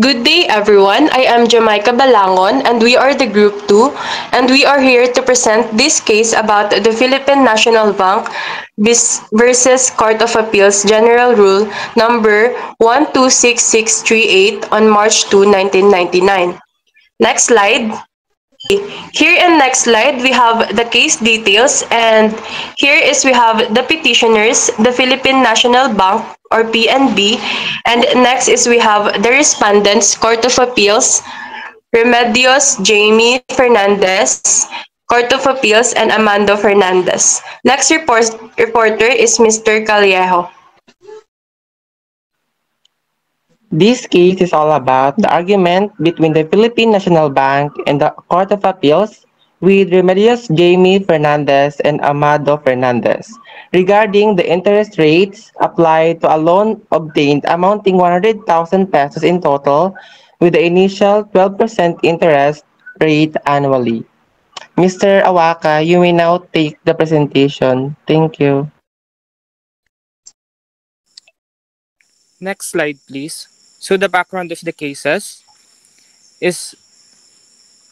Good day, everyone. I am Jamaica Balangon, and we are the Group 2, and we are here to present this case about the Philippine National Bank versus Court of Appeals General Rule number 126638 on March 2, 1999. Next slide. Here in next slide, we have the case details, and here is we have the petitioners, the Philippine National Bank or PNB, and next is we have the respondents, Court of Appeals, Remedios Jamie Fernandez, Court of Appeals, and Amando Fernandez. Next reporter is Mr. Callejo. This case is all about the argument between the Philippine National Bank and the Court of Appeals with Remedios Jamie Fernandez and Amado Fernandez regarding the interest rates applied to a loan obtained amounting 100,000 pesos in total with the initial 12% interest rate annually. Mr. Awaka, you may now take the presentation. Thank you. Next slide, please. So the background of the cases is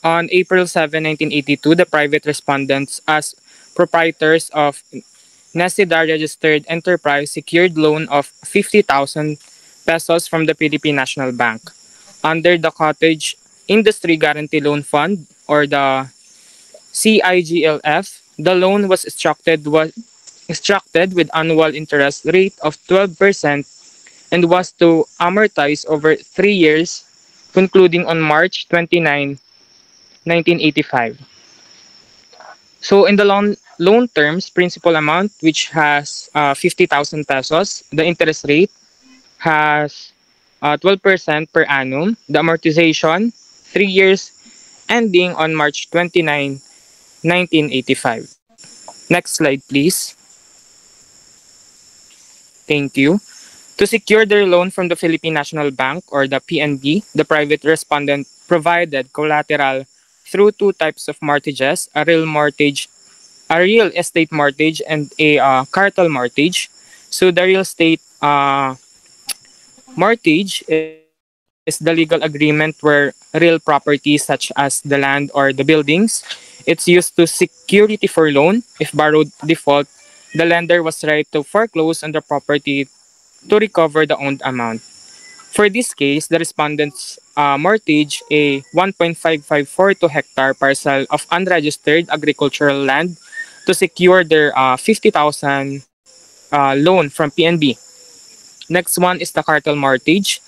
on April 7, 1982, the private respondents as proprietors of NESIDA registered enterprise secured loan of 50,000 pesos from the Philippine National Bank under the Cottage Industry Guarantee Loan Fund or the CIGLF. The loan was structured with annual interest rate of 12% and was to amortize over 3 years, concluding on March 29, 1985. So in the loan terms, principal amount, which has 50,000 pesos, the interest rate has 12% per annum, the amortization, 3 years, ending on March 29, 1985. Next slide, please. Thank you. To secure their loan from the Philippine National Bank or the PNB, the private respondent provided collateral through two types of mortgages, a real estate mortgage and a cartel mortgage. So the real estate mortgage is the legal agreement where real properties such as the land or the buildings, it's used to security for loan. If borrowed default, the lender was right to foreclose on the property to recover the owned amount. For this case, the respondents mortgage a 1.5542 hectare parcel of unregistered agricultural land to secure their 50,000 loan from PNB. Next one is the cartel mortgage.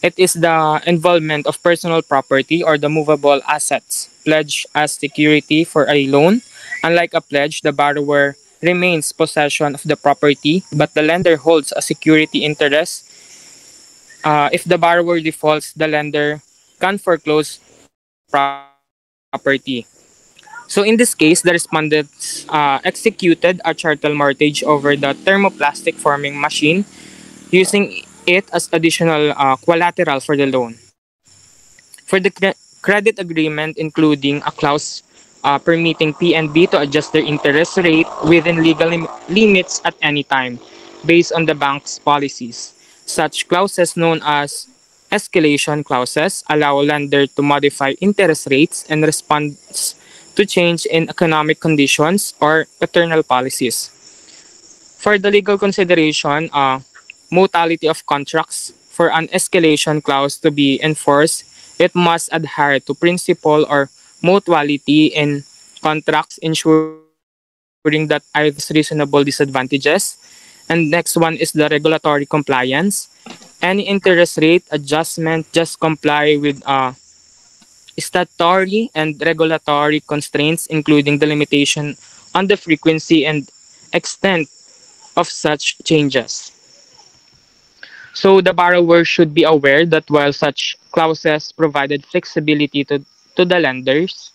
It is the involvement of personal property or the movable assets pledged as security for a loan. Unlike a pledge, the borrower remains possession of the property, but the lender holds a security interest. If the borrower defaults, the lender can foreclose property. So in this case, the respondents executed a chattel mortgage over the thermoplastic forming machine, using it as additional collateral for the loan. For the credit agreement, including a clause permitting PNB to adjust their interest rate within legal limits at any time, based on the bank's policies. Such clauses, known as escalation clauses, allow lender to modify interest rates in response to change in economic conditions or eternal policies. For the legal consideration, mutuality of contracts, for an escalation clause to be enforced, it must adhere to principle or mutuality in contracts, ensuring that either reasonable disadvantages. And next one is the regulatory compliance. Any interest rate adjustment just comply with statutory and regulatory constraints, including the limitation on the frequency and extent of such changes. So the borrower should be aware that while such clauses provided flexibility to the lenders,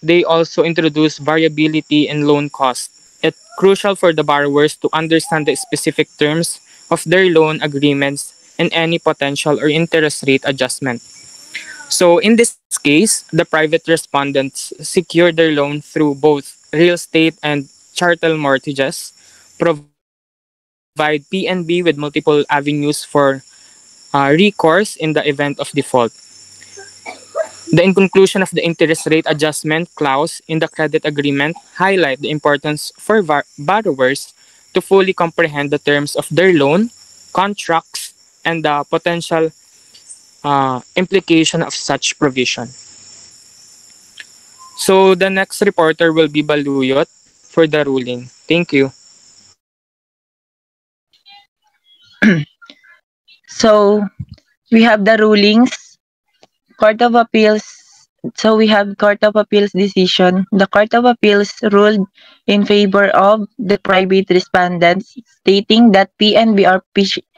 they also introduce variability in loan cost. It's crucial for the borrowers to understand the specific terms of their loan agreements and any potential or interest rate adjustment. So in this case, the private respondents secured their loan through both real estate and chattel mortgages, provide PNB with multiple avenues for recourse in the event of default. The inclusion of the interest rate adjustment clause in the credit agreement highlight the importance for borrowers to fully comprehend the terms of their loan, contracts, and the potential implication of such provision. So the next reporter will be Baluyot for the ruling. Thank you. So we have the rulings. Court of Appeals. So we have Court of Appeals decision. The Court of Appeals ruled in favor of the private respondents, stating that PNB or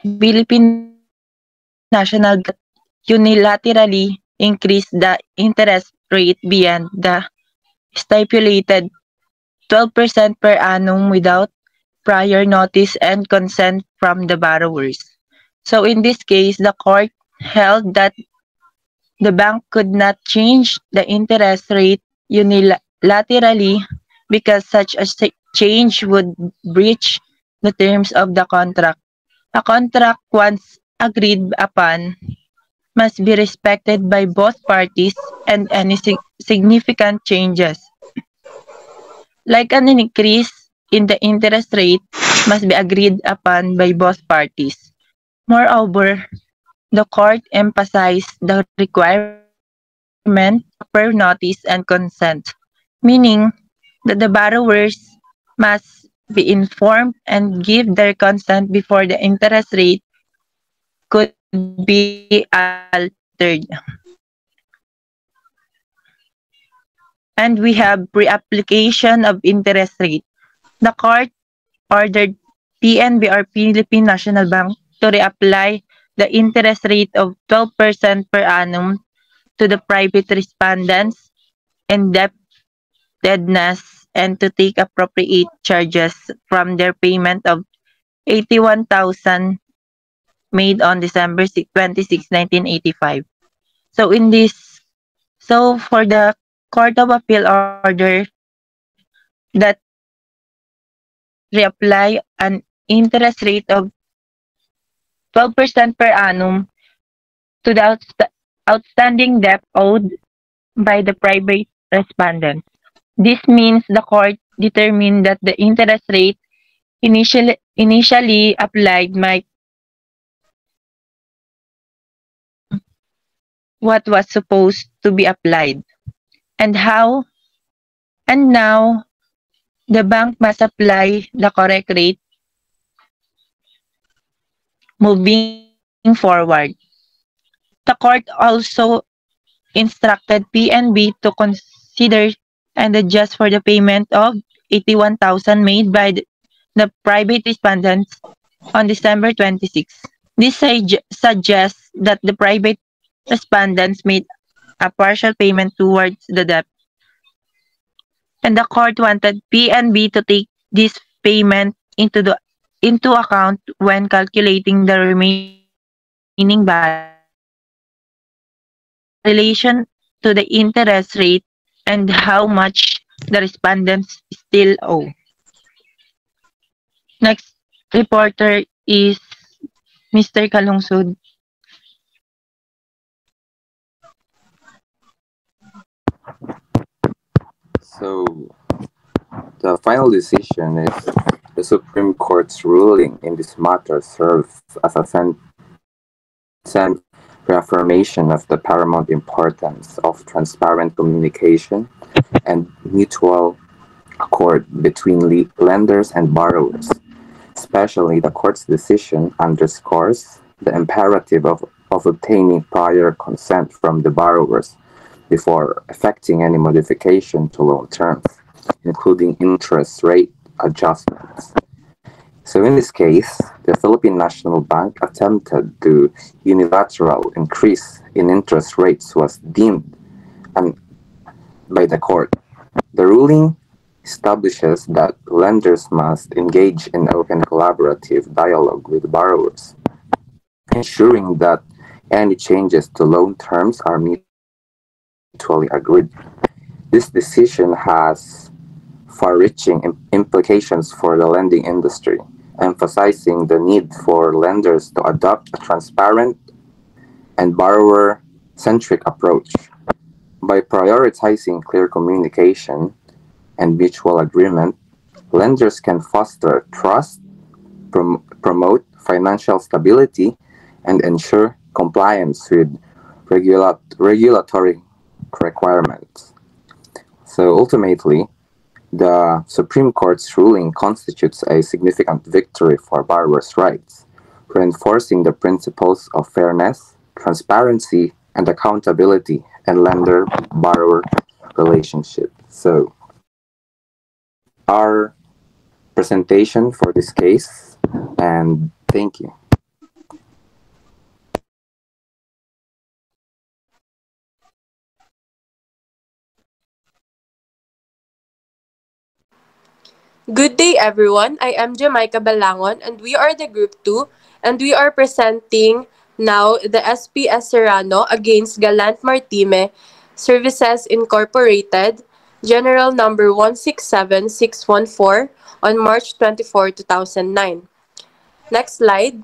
Philippine National Bank unilaterally increased the interest rate beyond the stipulated 12% per annum without prior notice and consent from the borrowers. So in this case, the court held that the bank could not change the interest rate unilaterally because such a change would breach the terms of the contract. A contract once agreed upon must be respected by both parties, and any significant changes, like an increase in the interest rate, must be agreed upon by both parties. Moreover, the court emphasized the requirement of proper notice and consent, meaning that the borrowers must be informed and give their consent before the interest rate could be altered. And we have pre-application of interest rate. The court ordered PNB or Philippine National Bank to reapply the interest rate of 12% per annum to the private respondents' indebtedness and to take appropriate charges from their payment of 81,000 made on December 26, 1985. So for the Court of Appeal order that reapply an interest rate of 12% per annum to the outstanding debt owed by the private respondents. This means the court determined that the interest rate initially applied might what was supposed to be applied, and now the bank must apply the correct rate moving forward. The court also instructed PNB to consider and adjust for the payment of 81,000 made by the private respondents on December 26. This suggests that the private respondents made a partial payment towards the debt, and the court wanted PNB to take this payment into account when calculating the remaining balance in relation to the interest rate and how much the respondents still owe. Next reporter is Mr. Kalungsod. So, the final decision is the Supreme Court's ruling in this matter serves as a reaffirmation of the paramount importance of transparent communication and mutual accord between lenders and borrowers. Especially, the court's decision underscores the imperative of obtaining prior consent from the borrowers before effecting any modification to loan terms, including interest rate adjustments. So in this case, the Philippine National Bank attempted to unilateral increase in interest rates was deemed by the court. The ruling establishes that lenders must engage in open collaborative dialogue with borrowers, ensuring that any changes to loan terms are mutually agreed. This decision has far-reaching implications for the lending industry, emphasizing the need for lenders to adopt a transparent and borrower-centric approach. By prioritizing clear communication and mutual agreement, lenders can foster trust, promote financial stability, and ensure compliance with regulatory requirements. So ultimately, the Supreme Court's ruling constitutes a significant victory for borrowers' rights, reinforcing the principles of fairness, transparency, and accountability in lender-borrower relationship. So our presentation for this case, and thank you. Good day, everyone. I am Jamaica Balangon, and we are the Group 2, and we are presenting now the SPS Serrano against Galant Martime Services Incorporated, General Number 167614, on March 24, 2009. Next slide.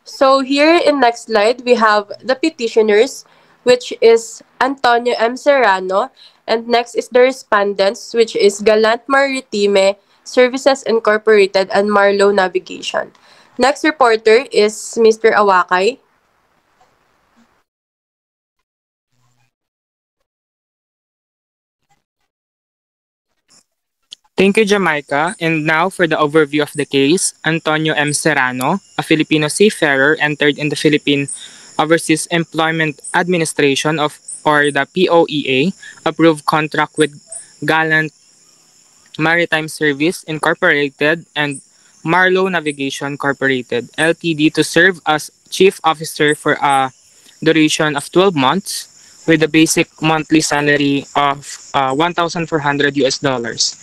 So here in next slide, we have the petitioners, which is Antonio M. Serrano, and next is the respondents, which is Galant Maritime Services Incorporated and Marlow Navigation. Next reporter is Mr. Awakay. Thank you, Jamaica. And now for the overview of the case, Antonio M. Serrano, a Filipino seafarer, entered in the Philippine Overseas Employment Administration or the POEA approved contract with Gallant Maritime Service Incorporated and Marlow Navigation Incorporated Ltd to serve as chief officer for a duration of 12 months with a basic monthly salary of 1,400 US dollars.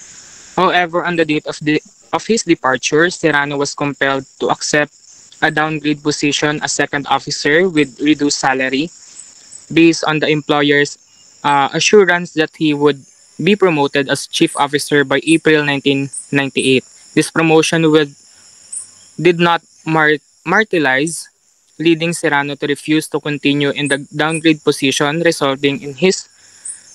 However, on the date of his departure, Serrano was compelled to accept a downgrade position as second officer with reduced salary based on the employer's assurance that he would be promoted as chief officer by April 1998. This promotion did not materialize, leading Serrano to refuse to continue in the downgrade position, resulting in his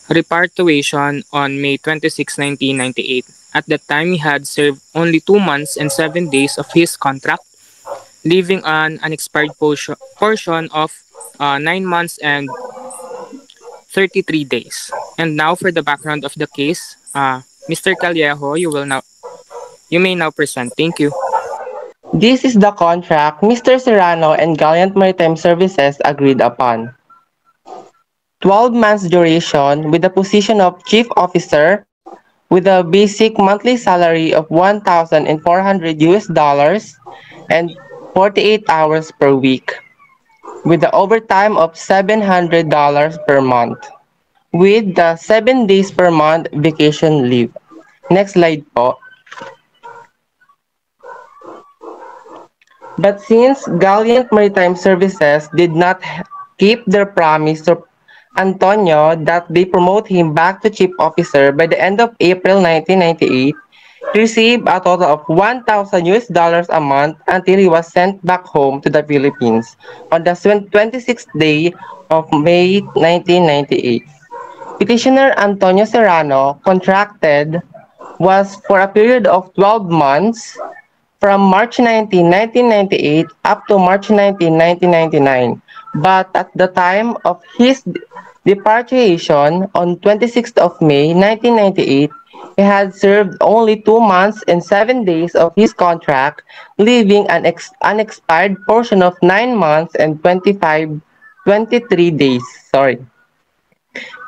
repatriation on May 26, 1998. At that time, he had served only 2 months and 7 days of his contract, leaving an unexpired portion of 9 months and 33 days. And now for the background of the case, Mr. Callejo, you may now present. Thank you. This is the contract Mr. Serrano and Gallant Maritime Services agreed upon. 12 months duration with the position of Chief Officer with a basic monthly salary of 1,400 US dollars and 48 hours per week, with the overtime of $700 per month, with the 7 days per month vacation leave. Next slide po. But since Gallant Maritime Services did not keep their promise to Antonio that they promote him back to chief officer by the end of April 1998, he received a total of 1,000 US dollars a month until he was sent back home to the Philippines on the 26th day of May 1998. Petitioner Antonio Serrano contracted was for a period of 12 months from March 19, 1998 up to March 19, 1999. But at the time of his departure on 26th of May 1998, he had served only 2 months and 7 days of his contract, leaving an unexpired portion of 9 months and 23 days.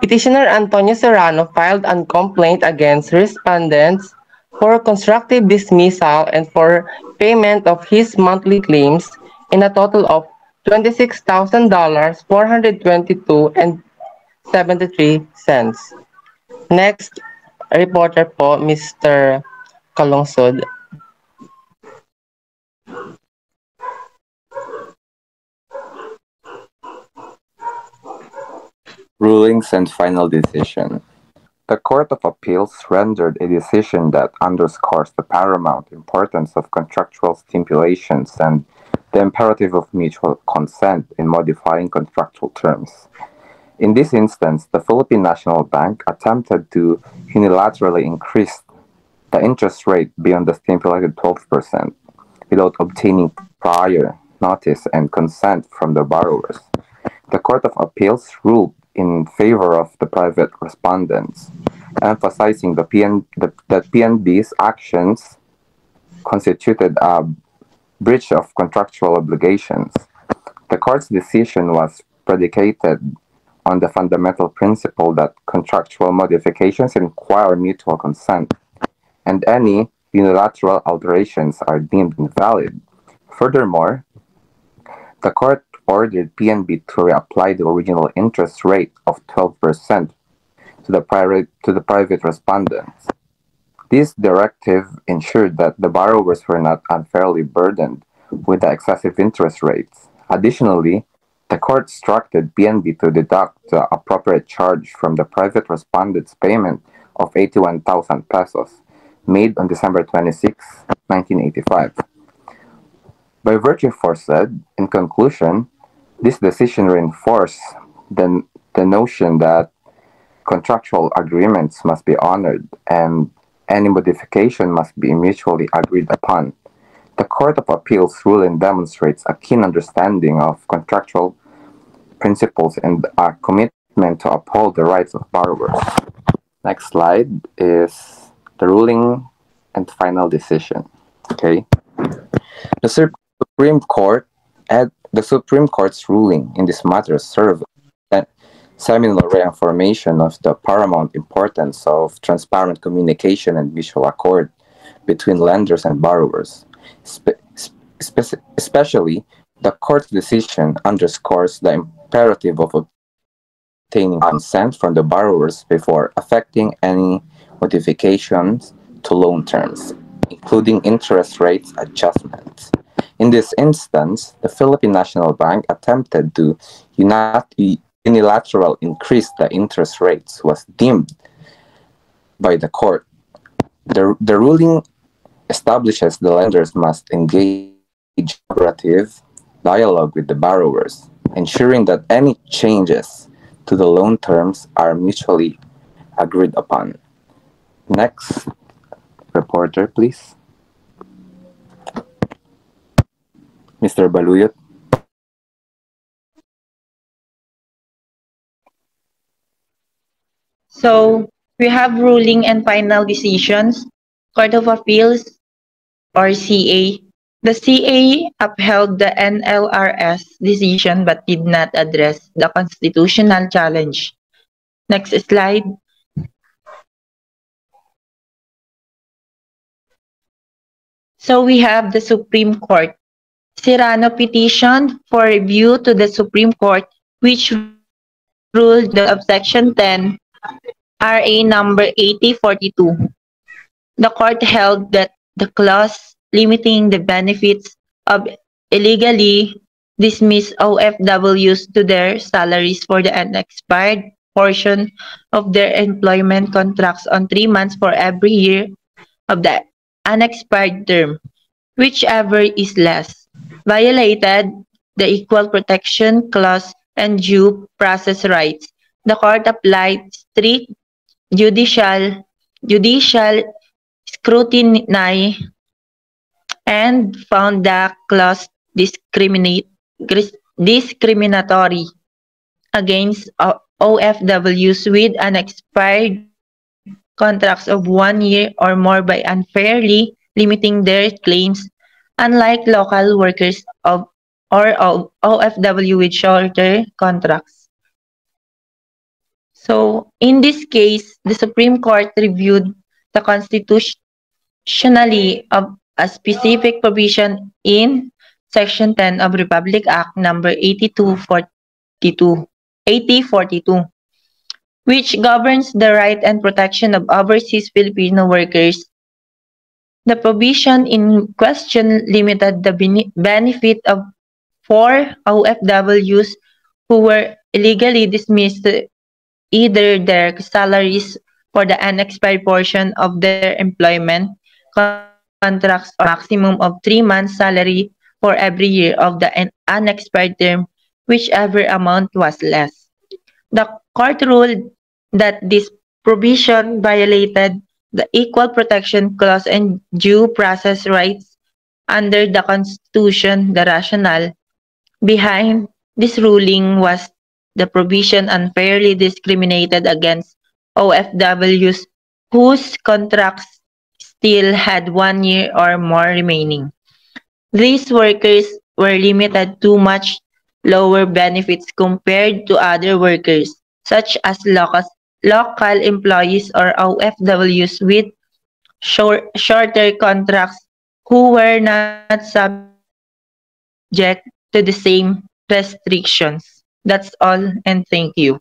Petitioner Antonio Serrano filed a complaint against respondents for constructive dismissal and for payment of his monthly claims in a total of $26,000, 422 and 73 cents. Next, reporter po, Mr. Kalungsod. Rulings and final decision. The Court of Appeals rendered a decision that underscores the paramount importance of contractual stipulations and the imperative of mutual consent in modifying contractual terms. In this instance, the Philippine National Bank attempted to unilaterally increase the interest rate beyond the stipulated 12% without obtaining prior notice and consent from the borrowers. The Court of Appeals ruled in favor of the private respondents, emphasizing that PNB's actions constituted a breach of contractual obligations. The court's decision was predicated on the fundamental principle that contractual modifications require mutual consent, and any unilateral alterations are deemed invalid. Furthermore, the court ordered PNB to reapply the original interest rate of 12% to the private respondents. This directive ensured that the borrowers were not unfairly burdened with the excessive interest rates. Additionally, the court instructed PNB to deduct the appropriate charge from the private respondent's payment of 81,000 pesos made on December 26, 1985. By virtue aforesaid, in conclusion, this decision reinforced the notion that contractual agreements must be honored and any modification must be mutually agreed upon. The Court of Appeals ruling demonstrates a keen understanding of contractual principles and a commitment to uphold the rights of borrowers. Next slide is the ruling and final decision. Okay. The Supreme Court's ruling in this matter served as seminal reaffirmation of the paramount importance of transparent communication and mutual accord between lenders and borrowers. Especially, the court's decision underscores the imperative of obtaining consent from the borrowers before effecting any modifications to loan terms, including interest rates adjustments. In this instance, the Philippine National Bank attempted to unilateral increase the interest rates was deemed by the court. The ruling establishes the lenders must engage in cooperative dialogue with the borrowers, ensuring that any changes to the loan terms are mutually agreed upon. Next, reporter, please. Mr. Baluyot. So we have ruling and final decisions. Court of Appeals or CA. The CA upheld the NLRS decision but did not address the constitutional challenge. Next slide. So we have the Supreme Court. Serrano petition for review to the Supreme Court, which ruled of Section 10, RA number 8042. The court held that the clause limiting the benefits of illegally dismissed OFWs to their salaries for the unexpired portion of their employment contracts on 3 months for every year of the unexpired term, whichever is less, violated the Equal Protection Clause and due process rights. The court applied strict judicial scrutiny and found the clause discriminatory against OFWs with unexpired contracts of 1 year or more by unfairly limiting their claims, unlike local workers of OFW with shorter contracts. So, in this case, the Supreme Court reviewed the constitutionality of a specific provision in Section 10 of Republic Act number 8042, which governs the right and protection of overseas Filipino workers. The provision in question limited the benefit of 4 OFWs who were illegally dismissed to either their salaries for the unexpired portion of their employment contracts or maximum of 3 months salary for every year of the unexpired term, whichever amount was less. The court ruled that this provision violated the Equal Protection Clause and due process rights under the Constitution. The rationale behind this ruling was the provision unfairly discriminated against OFWs whose contracts still had 1 year or more remaining. These workers were limited to much lower benefits compared to other workers, such as local employees or OFWs with shorter contracts who were not subject to the same restrictions. That's all, and thank you.